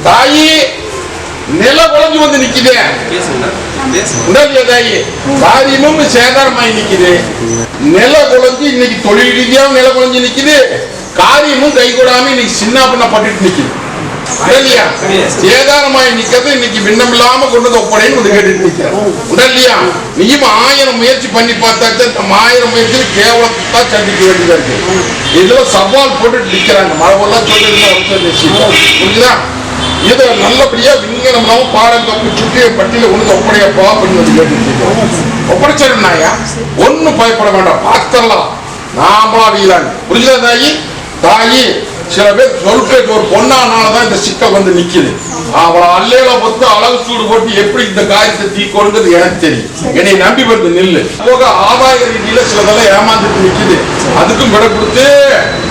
தாயி நில குழஞ்சு வந்து நிக்குது. தாயி காரியமும் சேதாரமாய் நிக்குது. நில குழஞ்சு இன்னைக்கு தொழில் ரீதியாகவும் நில குழஞ்சு நிக்குது. காரியமும் கை கூடாம இன்னைக்கு சின்ன பண்ண பட்டுட்டு நிக்குது. சேதாரமாய் நிக்கிறது இன்னைக்கு விண்ணம் இல்லாம கொண்டு வந்து ஒப்படைன்னு வந்து கேட்டுட்டு நிக்கிறேன் இல்லையா? நீயும் 1000 முயற்சி பண்ணி பார்த்தாச்சு. நம்ம 1000 முயற்சி கேவலத்தான் சந்திக்க வேண்டியதா இருக்கு. இதுல சவால் போட்டு நிக்கிறாங்க. மழவெல்லாம் சொல்லிருந்தா இதை நல்லபடியா விஞ்ஞானம் பாடம் தப்பு சுற்றிய பட்டியல ஒண்ணு ஒப்படையப்பா அப்படின்னு வந்து கேட்டு ஒப்படைச்சிருந்தாயா ஒன்னும் பயப்பட வேண்டாம். பார்த்தரலாம் நாமளா வீழாங்க. புரியுதா தாயி? தாயி சில பேர் சொல்லிட்டு ஒரு பொண்ணானாலதான் இந்த சிக்கல் வந்து நிக்குது. அவளை அல்லையில பொத்து அழகு சூடு போட்டு எப்படி இந்த காரியத்தை தீக்கொடுங்கிறது எனக்கு தெரியும். என்னை நம்பி வந்து நில்லு. போக ஆதாய ரீதியில சிலதெல்லாம் ஏமாந்துட்டு நிக்குது. அதுக்கும் விட கொடுத்து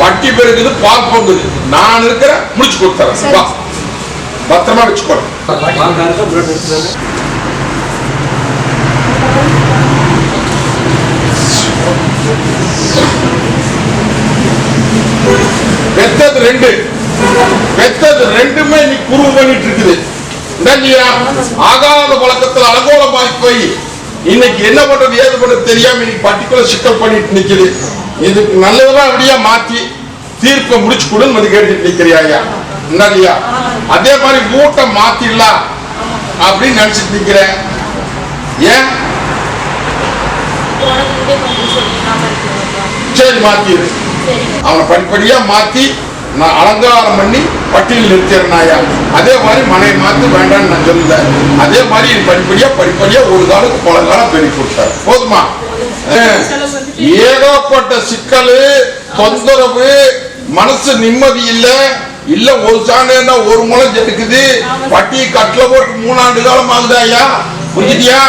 வட்டி பெருகுது, பால் பொங்குது. நான் இருக்கிற முடிச்சு கொடுத்துறேன். பத்திரமா வச்சுக்கோங்க. பெத்தது 2 பெத்தது 2மே நீ குருவு பண்ணிட்டு இருக்குது. ஆகாத பழக்கத்தில் அலங்கோலமாய் போய் இன்னைக்கு என்ன பண்றது ஏது பண்றது தெரியாம இன்னைக்கு பர்டிகுலர் சிக்கல் பண்ணிட்டு நிக்குது. இதுக்கு நல்லதெல்லாம் அப்படியே மாத்தி தீர்ப்பை முடிச்சு கொடுன்னு வந்து கேட்டுட்டு நிக்கிறியா? இல்லையா? அதே மாதிரி மூட்டை மாத்திடலாம் அப்படின்னு நினைச்சிட்டு நிக்கிறேன். ஏன்? சரி மாத்திரு. அவனை படிப்படியா மாத்தி நான் அலங்காரம் பண்ணி பட்டியல் நிறுத்தினாயா? அதே மாதிரி மனையை மாத்தி வேண்டான்னு நான் சொல்லல. அதே மாதிரி படிப்படியா ஒரு காலுக்கு பல காலம் பெருகி கொடுத்தாரு. போதுமா? ஏகப்பட்ட சிக்கல், தொந்தரவு, மனசு நிம்மதி இல்ல ஒரு சாண்டா ஒரு முளை இருக்குது. பட்டி கட்டில போட்டு 3 ஆண்டு காலம் ஆகுதாயா? புரிஞ்சுட்டியா?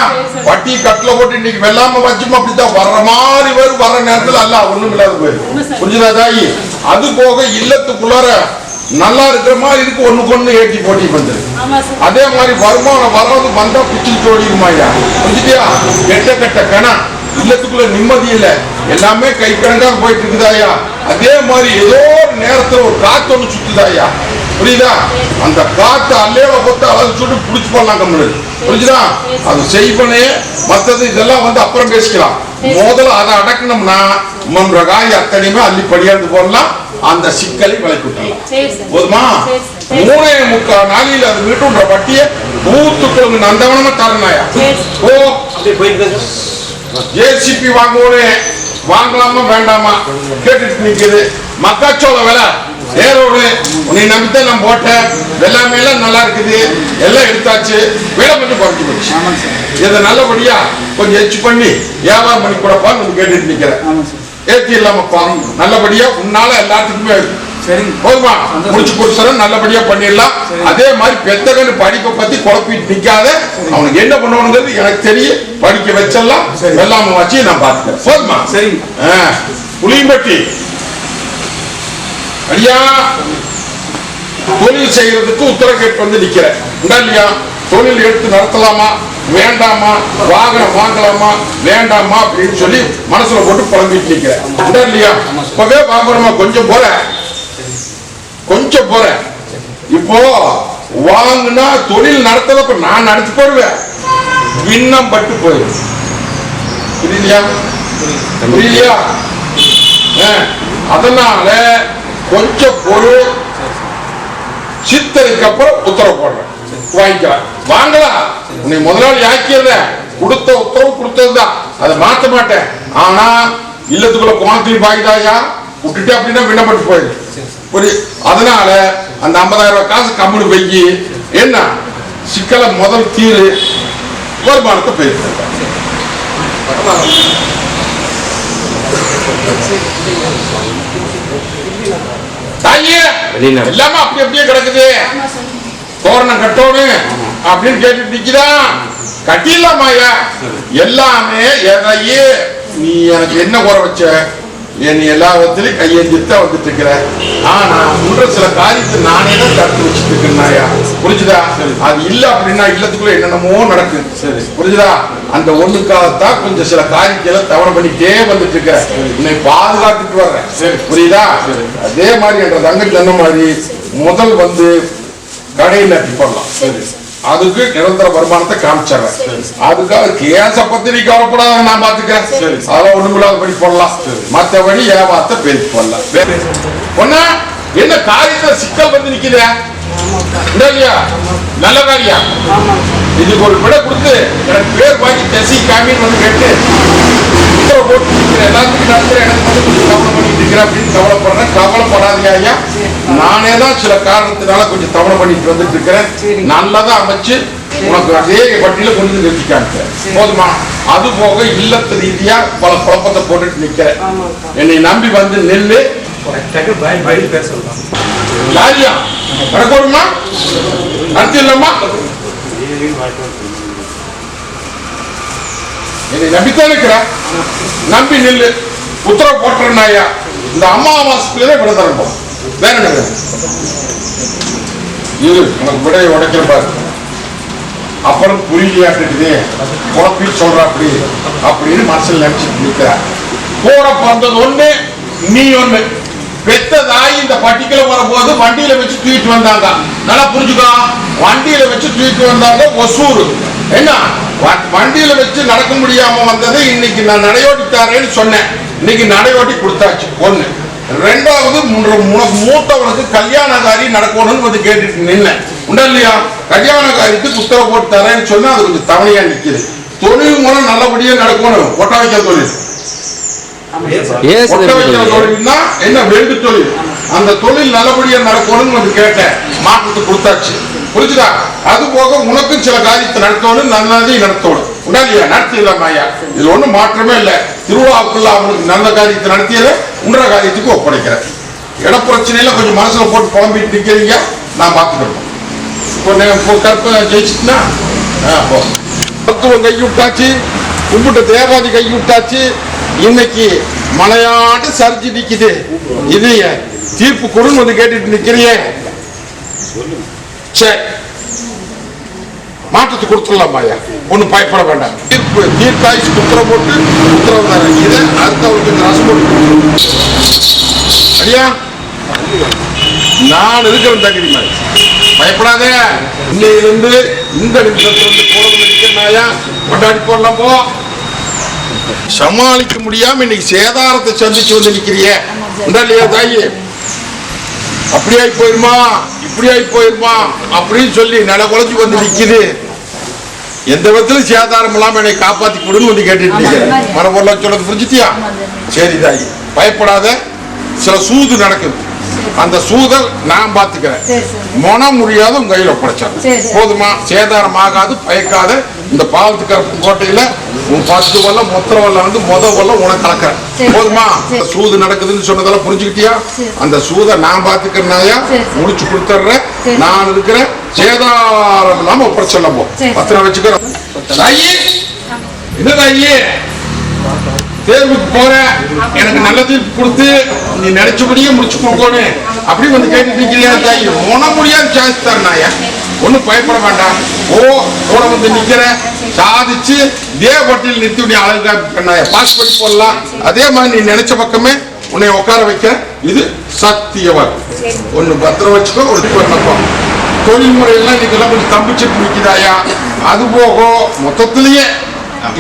பட்டி கட்டில போட்டு இன்னைக்கு வெள்ளாம வச்சுமா அப்படித்தான் வர்ற மாதிரி வரும். வர்ற நேரத்துல அல்ல ஒண்ணும் இல்லாத போயிரு. புரிஞ்சுதா தாயி? அது போக இல்லத்துக்குள்ளார நல்லா இருக்கிற மாதிரி இருக்கு. ஒண்ணுக்கு ஏற்றி போட்டி வந்துரு. அதே மாதிரி வருமானம் வர்றது வந்தா பிச்சுட்டு ஓடிக்குமாயா? புரிஞ்சுட்டியா? கெட்ட கணா இல்லத்துக்குள்ள நிம்மதி இல்ல. எல்லாமே கை கணக்காக போயிட்டு இருக்குதாயா? அதே மாதிரி ஏதோ ஒரு நேரத்துல ஒரு காத்து ஒண்ணு சுத்துதாயா? புரியுதா? அந்த காத்து அல்லையில பொத்து அழகு சுட்டு புடிச்சு போடலாம். கம்முனு புரிஞ்சுதா? அது செய்வனே மற்றது இதெல்லாம் வந்து அப்புறம் பேசிக்கலாம். முதல்ல அதை அடக்கணும்னா காய் அத்தனையுமே அள்ளி படியாந்து போடலாம். அந்த சிக்கலை விலைக்கு விட்டுலாம். போதுமா? 3.25 நாளில் அது வீட்டுன்ற பட்டிய 100 நந்தவனமா தரனாயா? ஓ ஜேசிபி வாங்கலாமா வேண்டாமா கேட்டுட்டு நிக்குது. மக்காச்சோள விலை ஏரோடு உன்னை நம்பித்தான் நான் போட்டேன். எல்லாமே எல்லாம் நல்லா இருக்குது. எல்லாம் எடுத்தாச்சு. விலை கொஞ்சம் குறைஞ்சு போச்சு. இதை நல்லபடியா கொஞ்சம் எச்சு பண்ணி வியாபாரம் பண்ணி கூடப்பான்னு கேட்டுட்டு நிக்கிறேன். ஏற்றி இல்லாமப்பா நல்லபடியா உன்னால எல்லாத்துக்குமே போதுமா? முடிச்சு கொடுத்துற நல்லபடியா பண்ணிடலாம். அதே மாதிரி பெத்தகன்னு படிப்பை பத்தி குழப்பிட்டு நிக்காத. அவனுக்கு என்ன பண்ணுவானுங்கிறது எனக்கு தெரியும். படிக்க வச்செல்லாம் வெள்ளாம வச்சு நான் பாத்துக்கிறேன். போதுமா? சரி. புளியம்பட்டி ஐயா தொழில் செய்யறதுக்கு உத்தரவு கேட்டு வந்து நிக்கிறேன். இல்லையா? தொழில் எடுத்து நடத்தலாமா வேண்டாமா, வாகனம் வாங்கலாமா வேண்டாமா அப்படின்னு சொல்லி மனசுல போட்டு புலம்பிட்டு நிக்கிறேன். இல்லையா? இப்பவே பாபரமா கொஞ்சம் போறேன். இப்போ வாங்கினா தொழில் நடத்தல நான் நடத்தி போடுவேன். இன்னும் பட்டு போயிடும். புரியலையா? அதனால கொஞ்சம் பொருள் சித்தருக்கு அப்புறம் உத்தரவு போடுறேன். வாங்கிக்கலாம். வாங்கலாம். உன்னை முதலாளி ஆக்கியத கொடுத்த உத்தரவு கொடுத்ததுதான். அதை மாற்ற மாட்டேன். ஆனா இல்லத்துக்குள்ள குணத்திலையும் பாய்தாயா விட்டுட்டு அப்படின்னா விண்ணப்பட்டு போயிடு. அதனால அந்த 50,000 ரூபாய் காசு கம்முனு வைக்கி என்ன சிக்கலை முதல் தீரு. வருமானத்தை போயிருக்கு. எல்லாமே அப்படி அப்படியே கிடக்குது. தோரணம் கட்டணும் அப்படின்னு கேட்டு நிக்குதான். கட்டிடலாமாயா? எல்லாமே எதையே நீ எனக்கு என்ன குறை வச்ச? நீ எல்லாத்திலையும் கையெழுத்தான் வந்துட்டு இருக்கிற. ஆனா முன்ற சில காரியத்தை நானே தான் தடுத்து வச்சுட்டு இருக்கேன்னாயா? புரிஞ்சுதா? அது இல்ல அப்படின்னா இல்லத்துக்குள்ள என்னென்னமோ நடக்குது. சரி புரிஞ்சுதா? அந்த ஒண்ணுக்காகத்தான் கொஞ்சம் சில காரியங்களை தவறு பண்ணிட்டே வந்துட்டு இருக்கிற. உன்னை பாதுகாத்துட்டு வர்றேன். சரி புரியுதா? அதே மாதிரி என்ற தங்கச்சி சொன்ன மாதிரி முதல் வந்து கடையில் போடலாம். அதுக்கு நிரந்தர வருமானத்தை காமிச்சிடுறேன். அதுக்காக கேச பத்தி நீ கவலைப்படாத, நான் பாத்துக்கிறேன். அதெல்லாம் ஒண்ணுமில்லாத படி போடலாம். மற்றபடி ஏமாத்த பேசி போடலாம். பொண்ணா என்ன காரியத்துல சிக்கல் வந்து நிக்குதா இல்லையா? நல்ல காரியம். இதுக்கு ஒரு விட கொடுத்து எனக்கு பேர் வாங்கி தசி காமின்னு வந்து கேட்டு போட்டு எல்லாத்துக்கும் நடத்துற எனக்கு வந்து கொஞ்சம் கவனம் பண்ணிட்டு இருக்கிறேன் அப்படின்னு கவலைப்படுறேன். கவலைப்படாதீங்க ஐயா, நானே தான் சில காரணத்தினால கொஞ்சம் தவணை பண்ணிட்டு வந்துட்டு இருக்கிறேன். நல்லதா அமைச்சு உனக்கு அதே வட்டியில கொண்டு வந்து நிறுத்திக்காங்க போதுமா? அது போக இல்லத்து ரீதியா பல குழப்பத்தை போட்டுட்டு நிக்கிறேன். என்னை நம்பி வந்து நெல்லு லாரியா வரக்கூடுமா நடத்தி இல்லம்மா? என்னை நம்பித்தான் இருக்கிற, நம்பி நெல்லு உத்தரவு போட்டுறேன்னாயா. இந்த அம்மாவாசத்துலயே விட தரணும். வேற என்ன இது உனக்கு விடையை உடைக்கிற பாரு. அப்புறம் புரியலையாட்டுக்குது குழப்பி சொல்ற அப்படி அப்படின்னு மனசில் நினைச்சிட்டு இருக்கிற. கூட பிறந்தது ஒண்ணு, நீ ஒண்ணு. பெத்த தாய் இந்த பட்டிக்கல வரும்போது வண்டியில வச்சு தூக்கிட்டு வந்தாங்க. நல்லா புரிஞ்சுக்கோ, வண்டியில வச்சு தூக்கிட்டு வந்தாங்க ஒசூர். என்ன வண்டியில வச்சு நடக்க முடியாம வந்தது இன்னைக்கு நான் நடையோட்டி தரேன்னு சொன்னேன். இன்னைக்கு நடையோட்டி கொடுத்தாச்சு. ஒண்ணு. ரெண்டாவது மூத்தவனுக்கு கல்யாணக்காரி நடக்கணும்னு வந்து கேட்டுட்டு நின்ன உண்டா இல்லையா? கல்யாணக்காரிக்கு உத்தரவு போட்டு தரேன்னு சொன்னா அது கொஞ்சம் தவணையா நிக்குது. தொழில் மூலம் நல்லபடியா நடக்கணும். ஒட்ட வைக்கிற தொழில், ஒட்ட வைக்கிற தொழில்னா என்ன? வெண்டு தொழில். அந்த தொழில் நல்லபடியா நடக்கணும்னு வந்து கேட்டேன். மாற்றத்தை கொடுத்தாச்சு. புரிஞ்சுதா? அது போக உனக்கும் சில காரியத்தை நடத்தணும், நல்லதையும் நடத்தணும். உண்டா இல்லையா? நடத்திடலாம் ஐயா, இது ஒண்ணும் மாற்றமே இல்லை. திருவிழாவுக்குள்ள அவனுக்கு நல்ல காரியத்தை நடத்தியத உன்ற காரியத்துக்கு ஒப்படைக்கிறேன். இட பிரச்சனையில கொஞ்சம் மனசுல போட்டு புலம்பிட்டு நிக்கிறீங்க, நான் பார்த்துக்கிறேன். இப்போ கற்ப ஜெயிச்சுட்டுனா மருத்துவம் கை விட்டாச்சு, கும்பிட்ட தேவாதி கை விட்டாச்சு. இன்னைக்கு மலையாட்டு சரிஞ்சு நிக்குது. இது தீர்ப்பு கொடுன்னு வந்து கேட்டுட்டு நிக்கிறியே. சரி, மாற்றத்தை கொடுத்துடலாம் ஐயா, ஒன்னும் பயப்பட வேண்டாம். தீர்ப்பு தீர்க்காய்ச்சி உத்தரவு போட்டு உத்தரவு தரேன். இதை அடுத்தவருக்கு ரசம் போட்டு சரியா? நான் இருக்கிறேன் தகுதி மாதிரி, பயப்படாதே. இன்னையிலிருந்து இந்த நிமிஷத்திலிருந்து கோலம் அடிக்கிறனாயா கொண்டாடி போடலாம். போ, சமாளிக்க முடியாம இன்னைக்கு சேதாரத்தை சந்திச்சு வந்து நிக்கிறிய இல்லையா தாயி? அப்படியாய் போயிருமா, இப்படியாய் போயிருமா அப்படின்னு சொல்லி நில குலைஞ்சு வந்து நிக்குது. எந்த விதத்திலும் சேதாரம் இல்லாம என்னை காப்பாத்தி கொடுன்னு வந்து கேட்டுட்டு நிக்கிறேன். மரபொருள் சொல்றது புரிஞ்சுட்டியா? சரி தாயி, பயப்படாத. சில சூது நடக்குது, அந்த சூதை நான் பாத்துக்கிறேன். மனம் முடியாத உங்க கையில ஒப்படைச்சாங்க போதுமா? சேதாரம் ஆகாது, பயக்காத. இந்த பாலத்து கருப்பு கோட்டையில உன் 10 வல்லம் மொத்த வல்லம் வந்து வல்லம் உனக்கு கலக்கிறேன் போதுமா? சூது நடக்குதுன்னு சொன்னதெல்லாம் புரிஞ்சுக்கிட்டியா? அந்த சூதை நான் பாத்துக்கிறனாயா முடிச்சு கொடுத்துட்றேன். நான் இருக்கிறேன், சேதாரம் இல்லாம ஒப்படைச்சலாம். போ, பத்திரம் வச்சுக்கிறேன். என்ன தாயி, தேர்வுக்கு போறேன், எனக்கு நல்ல தீர்ப்பு கொடுத்து நீ நினைச்சபடியே முடிச்சு போகணும் அப்படி வந்து கேட்டுட்டு நிக்கிறியா தாயி? மொன முடியாது சான்ஸ் தரனாயா, ஒன்னும் பயப்பட வேண்டாம். ஓ, கூட வந்து நிக்கிற, சாதிச்சு தேவட்டியில் நிறுத்தி நீ அழகு காமிக்கணாயா, பாஸ் பண்ணி போடலாம். அதே மாதிரி நீ நினைச்ச பக்கமே உன்னை உட்கார வைக்க. இது சத்தியவர். ஒன்னு பத்திரம் வச்சுக்கோ. ஒரு தொழில் முறையெல்லாம் இன்னைக்கெல்லாம் கொஞ்சம் தம்பிச்சுட்டு நிக்குதாயா? அது போக மொத்தத்திலேயே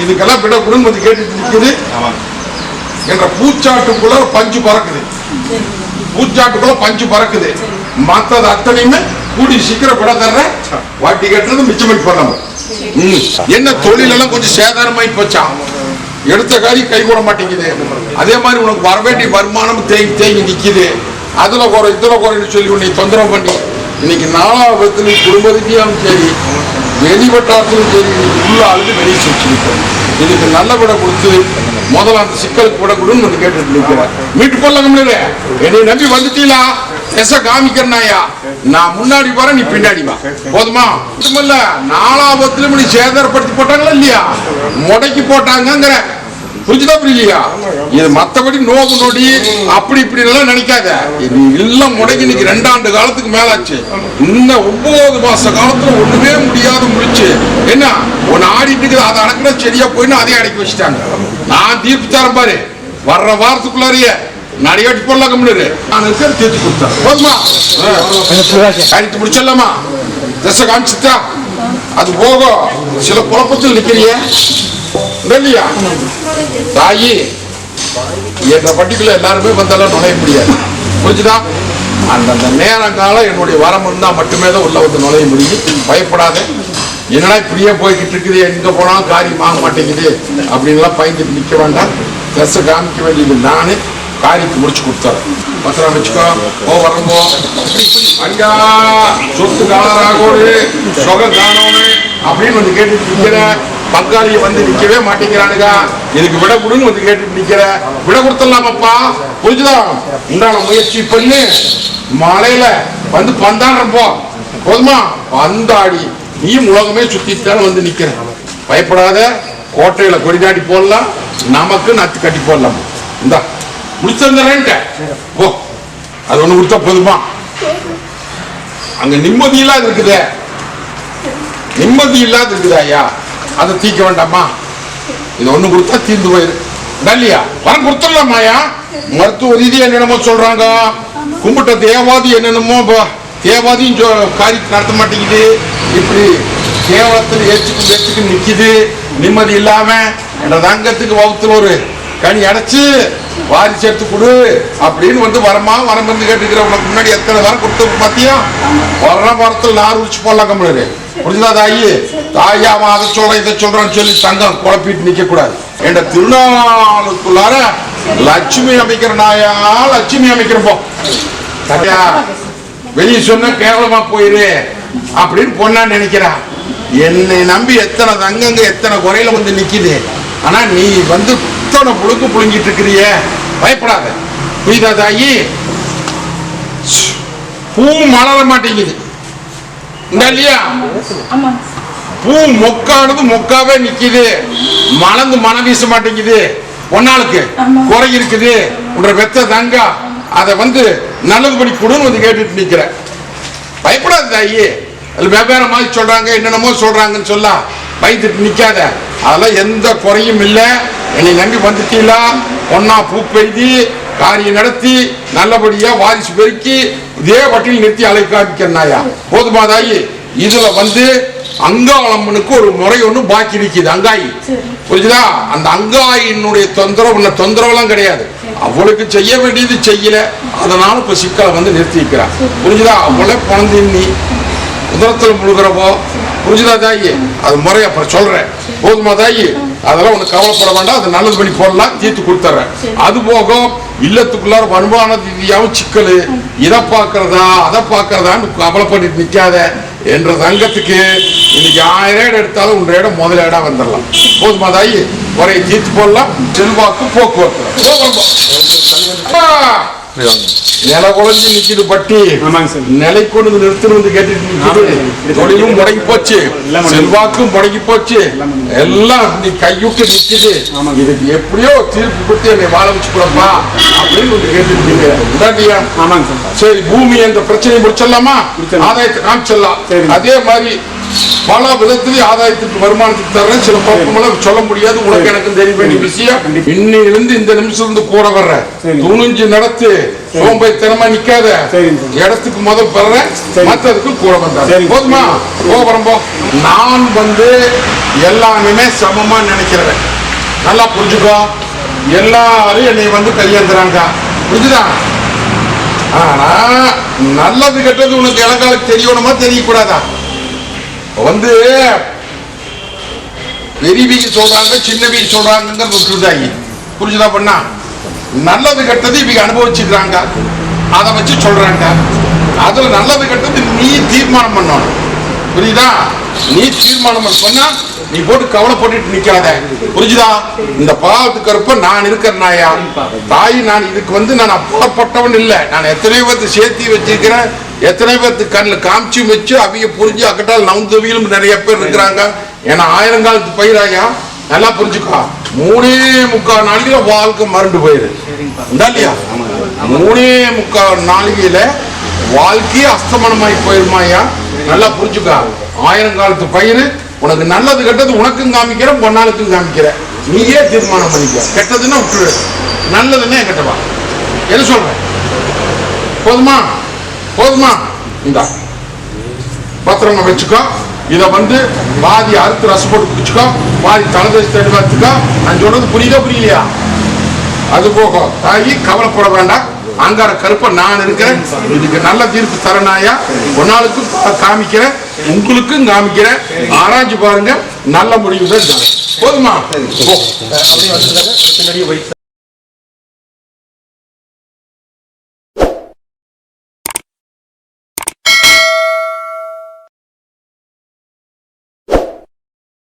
இதுக்கெல்லாம் விடக்கூடாதுன்னு வந்து கேட்டுட்டு நிக்குது. என்ற பூச்சாட்டுக்குள்ள பஞ்சு பறக்குது, பூச்சாட்டுக்குள்ள பஞ்சு பறக்குது. மற்றது அத்தனையுமே கூடி சீக்கிரம் விட தர்ற, வாட்டி கட்டுறது மிச்சம் பண்ணணும். என்ன தொழில் எல்லாம் கொஞ்சம் சேதாரமாயி போச்சான், எடுத்த காரியம் கை கூட மாட்டேங்குது. அதே மாதிரி உனக்கு வர வேண்டிய வருமானம் தேங்கி தேங்கி நிக்குது. அதுல குறை இதுல குறைன்னு சொல்லி உன்னை தொந்தரவு பண்ணி இன்னைக்கு 4வது குடும்பத்துக்கும் சரி வெளிவட்டாரத்திலும் சரி உள்ள அழுது வெளியே வச்சிருக்கோம். இதுக்கு நல்ல விட கொடுத்து முதல்ல அந்த சிக்கலுக்கு விட கொடுன்னு வந்து கேட்டுட்டு நிற்கிறேன். மீட்டு போடலாம் முடியல. என்னை நம்பி வந்துட்டீங்களா? எச காமிக்கிறனாயா, நான் முன்னாடி வரேன், நீ பின்னாடி வா போதுமா? இல்ல 4வது நீ சேதாரப்படுத்தி போட்டாங்களா இல்லையா? முடக்கி போட்டாங்கிற புரிஞ்சுதா புரியலையா? இது மத்தபடி நோக்கு நொடி அப்படி இப்படி எல்லாம் நினைக்காத. எல்லாம் முடங்கி இன்னைக்கு 2 ஆண்டு காலத்துக்கு மேலாச்சு. இன்னும் 9 மாச காலத்துல ஒண்ணுமே முடியாத முடிச்சு என்ன ஒன்னு ஆடிட்டு இருக்குது. அதை அடக்கினா சரியா போயின்னு அதையும் அடக்கி வச்சுட்டாங்க. நான் தீர்ப்பு தரேன் பாரு, வர்ற வாரத்துக்குள்ளாரிய நிறைய வெட்டி போடலாம் கம்முனு நான் இருக்கிற தீர்த்து கொடுத்தேன் போதுமா காரியத்தை முடிச்சிடலாமா தசை காமிச்சுட்டா அது போக சில குழப்பத்தில் நிக்கிறிய இல்லையா தாயி என்ற பட்டிக்குள்ள எல்லாருமே வந்தாலும் நுழைய முடியாது புரிஞ்சுதா அந்தந்த நேரங்காலம் என்னுடைய வரம் இருந்தா மட்டுமே தான் உள்ள வந்து நுழைய முடியும் பயப்படாத என்னடா இப்படியே போய்கிட்டு இருக்குது எங்க போனாலும் காரியம் ஆக மாட்டேங்குது அப்படின்லாம் பயந்துட்டு நிக்க வேண்டாம் தசை காமிக்க வேண்டியது நானு காரியத்தை முடிச்சு கொடுத்தாரு பத்திரம் வச்சுக்கோ ஓ வரம்போ அங்கா சொத்து காலராகோடு சொகம் காணோன்னு அப்படின்னு வந்து கேட்டுட்டு நிக்கிற பங்காளிய வந்து நிக்கவே மாட்டேங்கிறானுங்க இதுக்கு விட கொடுன்னு வந்து கேட்டுட்டு நிக்கிற விட கொடுத்துடலாமப்பா புரிஞ்சுதா உண்டான முயற்சி பண்ணு மலையில வந்து பந்தாடுறப்போ போதுமா பந்தாடி நீயும் உலகமே சுத்திட்டாலும் வந்து நிக்கிற பயப்படாத கோட்டையில கொடிநாட்டி போடலாம் நமக்கு நத்து கட்டி போடலாம் இந்தா முடிச்சிருந்தேன்ட்ட போ அது ஒண்ணு கொடுத்தா போதுமா அங்க நிம்மதி இல்லாத இருக்குதே நிம்மதி இல்லாத இருக்குதா ஐயா அதை தீக்க வேண்டாமா இது ஒண்ணு கொடுத்தா தீர்ந்து போயிரு இல்லையா வரம் கொடுத்துடலாமாயா மருத்துவ ரீதியா என்னென்னமோ சொல்றாங்க கும்பிட்ட தேவாதி என்னென்னமோ தேவாதியும் காரியத்தை நடத்த மாட்டேங்குது இப்படி கேவலத்தில் ஏச்சுக்கு நிக்குது நிம்மதி இல்லாம என்ற தங்கத்துக்கு வகுத்துல ஒரு கனி அடைச்சு வாரிசு எடுத்து கொடு அப்படின்னு வந்து வரமா வரம் வந்து கேட்டுக்கிற உனக்கு முன்னாடி எத்தனை வரம் கொடுத்து பாத்தியா வர வரத்துல நார் உரிச்சு போடலாம் கம்பளு புரிஞ்சுதா தாயி தாயா அவன் அதை சொல்றான் இதை சொல்றான்னு சொல்லி தங்கம் குழப்பிட்டு நிக்க கூடாது என்ற திருநாளுக்குள்ளார லட்சுமி அமைக்கிற நாயா லட்சுமி அமைக்கிறப்போ தாயா வெளியே சொன்ன கேவலமா போயிரு அப்படின்னு பொண்ணா நினைக்கிறா என்னை நம்பி எத்தனை தங்கங்க எத்தனை குறையில வந்து நிக்குது ஆனா நீ வந்து இத்தனை புழுக்கு புழுங்கிட்டு இருக்கிறிய பயப்படாத புரியுதா தாயி பூ மலர மாட்டேங்குது இல்லையா பூ மொக்கானது மொக்காவே நிக்குது மலர்ந்து மனம் வீச மாட்டேங்குது ஒன்னாளுக்கு குறை இருக்குது உன்ற வெத்த தங்கா அதை வந்து நல்லது படி கொடுன்னு வந்து கேட்டுட்டு நிக்கிற பயப்படாத தாயி அது வெவ்வேறு மாதிரி சொல்றாங்க என்னென்னமோ சொல்றாங்கன்னு சொல்ல பயந்துட்டு நிக்காத அதெல்லாம் எந்த குறையும் இல்லை என்னை நம்பி வந்துட்டீங்களா ஒன்னா பூ பெய்தி காரியம் நடத்தி நல்லபடியா வாரிசு பெருக்கி இதே வட்டியில் நிறுத்தி அலை காமிக்கிறனாயா போதுமா தாயி இதுல வந்து அங்காளம்மனுக்கு ஒரு முறை ஒண்ணு பாக்கி நிக்குது அங்காயி புரிஞ்சுதா அந்த அங்காயினுடைய தொந்தரவு உன்ன தொந்தரவுலாம் கிடையாது அவளுக்கு செய்ய வேண்டியது செய்யல அதனால இப்ப சிக்கலை வந்து நிறுத்தி வைக்கிறான் புரிஞ்சுதா அவளே பிறந்து நீ உதரத்துல முழுகிறப்போ புரிஞ்சுதா தாயி அது முறை அப்புறம் சொல்றேன் போதுமா தாயி அதெல்லாம் உனக்கு கவலைப்பட வேண்டாம் அது நல்லது பண்ணி போடலாம் தீர்த்து கொடுத்துறேன் அது போக இல்லத்துக்குள்ளார வருமான ரீதியாவும் சிக்கல் இதை பாக்குறதா அதை பாக்குறதான்னு கவலைப்பட்டு நிக்காத என்ற தங்கத்துக்கு இன்னைக்கு 1000 எடுத்தாலும் 1 இடம் முதல் இடம் வந்துடலாம் போதுமா தாயி முறையை தீர்த்து போடலாம் செல்வாக்கு போக்குவரத்து நில குழஞ்சி நிக்குது பட்டி நிலை கொண்டு நிறுத்தணும் வந்து கேட்டுட்டு தொழிலும் முடங்கி போச்சு செல்வாக்கும் முடங்கி போச்சு எல்லாம் நீ கையுட்டு நிக்குது இதுக்கு எப்படியோ தீர்ப்பு கொடுத்து என்னை வாழ வச்சு கூடப்பா அப்படின்னு வந்து கேட்டுருக்கீங்க சரி பூமி என்ற பிரச்சனையை முடிச்சிடலாமா ஆதாயத்தை காமிச்சிடலாம் அதே மாதிரி பல விதத்திலேயே ஆதாயத்துக்கு வருமானத்துக்கு தர சில குழப்பமெல்லாம் சொல்ல முடியாது உனக்கு எனக்கு தெரிய வேண்டிய விஷயம் இன்னிலிருந்து இந்த நிமிஷம் இருந்து கூட வர்ற துணிஞ்சு நடத்து சோம்பேறித்தனமா நிக்காத இடத்துக்கு முதல் பெற மற்றதுக்கு கூட வந்தாரு போதுமா போறம்போ நான் வந்து எல்லாமே சமமா நினைக்கிறேன் நல்லா புரிஞ்சுக்கோ எல்லாரும் என்னை வந்து கையேந்துறாங்க புரிஞ்சுதா ஆனா நல்லது கெட்டது உனக்கு இளங்காலுக்கு தெரியணுமா தெரியக்கூடாதா வந்து பெரிய வீக்கு சொல்றாங்க சின்ன வீக்கு சொல்றாங்கிறது விட்டுருந்தாங்க புரிஞ்சுதா பண்ணா நல்லது கெட்டது இவங்க அனுபவிச்சுக்கிறாங்க அதை வச்சு சொல்றாங்க அதுல நல்லது கெட்டது நீ தீர்மானம் பண்ணணும் புரியுதா நீ தீர்மானம் பண்ணா நீ போட்டு கவலைப்பட்டு நிக்காத புரிஞ்சுதா இந்த பாவத்துக்கு கருப்ப நான் இருக்கிறனாயா தாய் நான் இதுக்கு வந்து நான் அப்பப்பட்டவன் இல்லை நான் எத்தனையோ பேர்த்து சேர்த்தி வச்சிருக்கிறேன் எத்தனை பேர்த்து கண்ணில் காமிச்சு வச்சு அவங்க புரிஞ்சு அக்கட்டால் நவுந்தவியிலும் நிறைய பேர் இருக்கிறாங்க ஏன்னா 1000 காலத்து பயிராயா நல்லா புரிஞ்சுக்கோ 3.25 நாளிகையில வாழ்க்கை மறந்து போயிரு இல்லையா 3.25 நாளிகையில வாழ்க்கையே அஸ்தமனமாய் போயிருமாயா நல்லா புரிஞ்சுக்கா 1000 காலத்து பயிர் உனக்கு நல்லது கெட்டது உனக்கும் காமிக்கிற பொன்னாளுக்கும் காமிக்கிற நீயே தீர்மானம் பண்ணிக்க கெட்டதுன்னா விட்டுரு நல்லதுன்னா கெட்டவா என்ன சொல்றேன்? போதுமா? போதுமா? இந்த பத்திரமா வச்சுக்கோ. இதை பாதி அறுத்து ரசம் போட்டு குடிச்சுக்கோ, பாதி தலைதேசி தண்ணி வச்சுக்கோ. நான் சொல்றது புரியுதா புரியலையா? அது போக தாயி கவலைப்பட வேண்டாம். அங்கார கருப்ப நான் இருக்கிறேன். இதுக்கு நல்ல தீர்ப்பு தரனாயா ஒன்னாளுக்கும் காமிக்கிறேன், உங்களுக்கும் காமிக்கிறேன். ஆராய்ச்சி பாருங்க, நல்ல முடிவு தான். போதுமா?